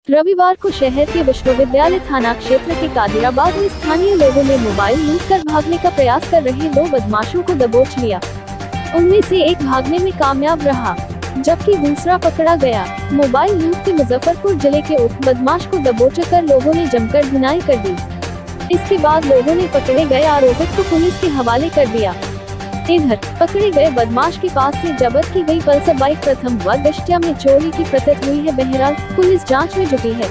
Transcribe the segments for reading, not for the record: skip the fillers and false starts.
रविवार को शहर के विश्वविद्यालय थाना क्षेत्र के कादिराबाद में स्थानीय लोगों ने मोबाइल लूट कर भागने का प्रयास कर रहे 2 बदमाशों को दबोच लिया। उनमें से एक भागने में कामयाब रहा, जबकि दूसरा पकड़ा गया। मोबाइल लूट के मुजफ्फरपुर जिले के उप बदमाश को दबोचकर लोगों ने जमकर धुनाई कर दी। इसके बाद लोगों ने पकड़े गए आरोपित को पुलिस के हवाले कर दिया। इधर पकड़े गए बदमाश के पास से जब्त की गई पल्सर बाइक प्रथम व दृष्टया में चोरी की प्रतीत हुई है। बहरहाल पुलिस जांच में जुटी है।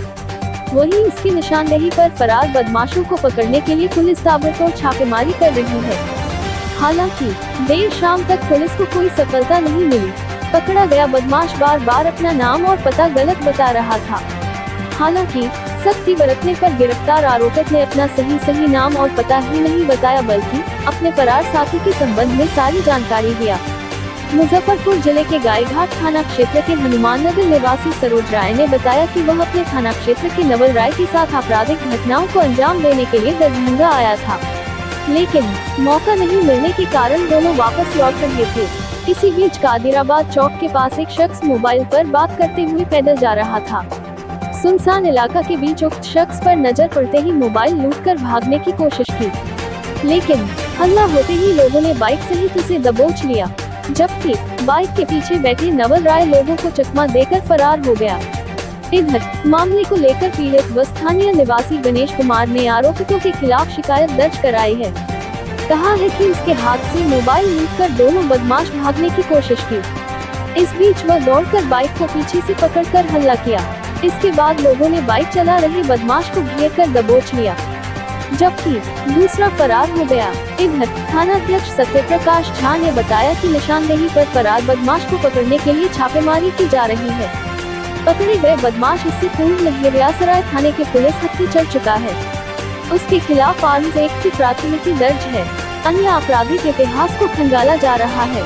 वहीं इसकी निशानदेही पर फरार बदमाशों को पकड़ने के लिए पुलिस ताबड़तोड़ छापेमारी कर रही है। हालांकि देर शाम तक पुलिस को कोई सफलता नहीं मिली। पकड़ा गया बदमाश बार बार अपना नाम और पता गलत बता रहा था। हालांकि सख्ती बरतने पर गिरफ्तार आरोपित ने अपना सही नाम और पता ही नहीं बताया, बल्कि अपने फरार साथी के संबंध में सारी जानकारी दिया। मुजफ्फरपुर जिले के गायघाट थाना क्षेत्र के हनुमान नगर निवासी सरोज राय ने बताया कि वह अपने थाना क्षेत्र के नवल राय के साथ आपराधिक घटनाओं को अंजाम देने के लिए दरभंगा आया था, लेकिन मौका नहीं मिलने के कारण दोनों वापस लौट रहे थे। इसी बीच कादिराबाद चौक के पास एक शख्स मोबाइल पर बात करते हुए पैदल जा रहा था। सुनसान इलाका के बीच उक्त शख्स पर नजर पड़ते ही मोबाइल लूटकर भागने की कोशिश की, लेकिन हल्ला होते ही लोगों ने बाइक सहित उसे दबोच लिया, जबकि बाइक के पीछे बैठे नवल राय लोगों को चकमा देकर फरार हो गया। इधर मामले को लेकर पीड़ित व स्थानीय निवासी गणेश कुमार ने आरोपितों के खिलाफ शिकायत दर्ज कराई है। कहा है कि उसके हाथ से मोबाइल लूटकर दोनों बदमाश भागने की कोशिश की। इस बीच वह दौड़कर बाइक को पीछे से पकड़कर हल्ला किया। इसके बाद लोगों ने बाइक चला रहे बदमाश को घेरकर दबोच लिया, जबकि दूसरा फरार हो गया। इधर थानाध्यक्ष सत्यप्रकाश झा ने बताया कि निशानदेही पर फरार बदमाश को पकड़ने के लिए छापेमारी की जा रही है। पकड़े गए बदमाश इससे पूर्व लहेरियासराय थाने के पुलिस हत्थे चढ़ चुका है। उसके खिलाफ आर्म्स एक्ट की प्राथमिकी दर्ज है। अन्य आपराधिक इतिहास को खंगाला जा रहा है।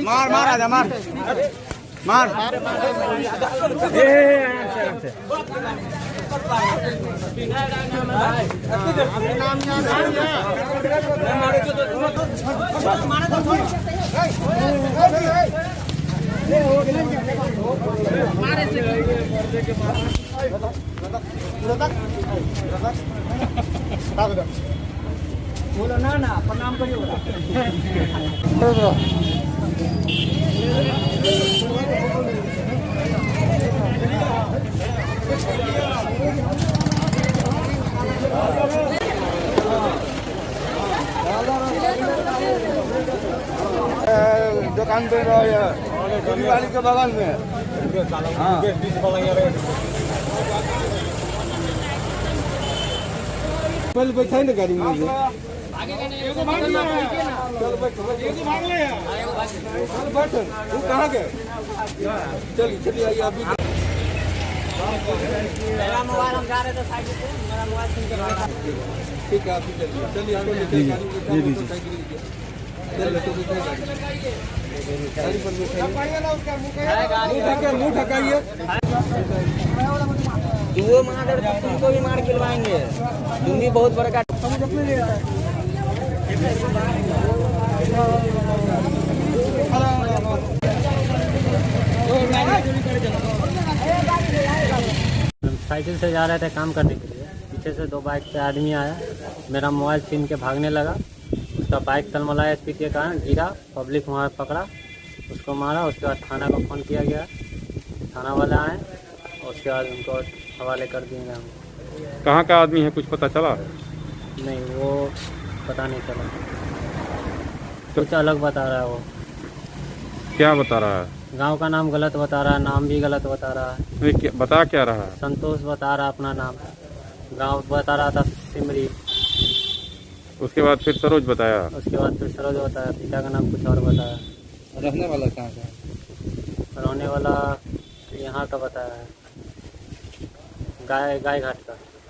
मार मार आजा मार मार बोलो ना प्रणाम करिए। दुकान पे वाली के बगल में पहले बैठा ना गाड़ी में चल बैठ तू कहाँ गए? चलिए आइए अभी। मेरा मोबाइल हम जा रहे थे साइकिल से, मेरा मोबाइल छीन के ठीक है आप चलिए मुँह ठकाइए। दुओ मार तुमको भी मार खिलवाएंगे, तुम भी बहुत बड़ा साइकिल से जा रहे थे काम करने के लिए। पीछे से 2 बाइक पे आदमी आया, मेरा मोबाइल छीन के भागने लगा। उसका बाइक तलमला स्पीड के कारण गिरा, पब्लिक वहाँ पकड़ा, उसको मारा। उसके बाद थाना को फ़ोन किया गया, थाना वाले आए और उसके बाद उनको हवाले कर दिए हम। कहाँ का आदमी है कुछ पता चला? नहीं, वो पता नहीं चला, कुछ अलग बता रहा है। वो क्या बता रहा है? गांव का नाम गलत बता रहा है, नाम भी गलत बता रहा है। बता क्या रहा है? संतोष बता रहा अपना नाम, गांव बता रहा था सिमरी। उसके बाद फिर सरोज बताया। उसके बाद फिर सरोज बताया, पिता का नाम कुछ और बताया। रहने वाला कहाँ का? रहने वाला यहाँ का बताया है, गाय घाट का।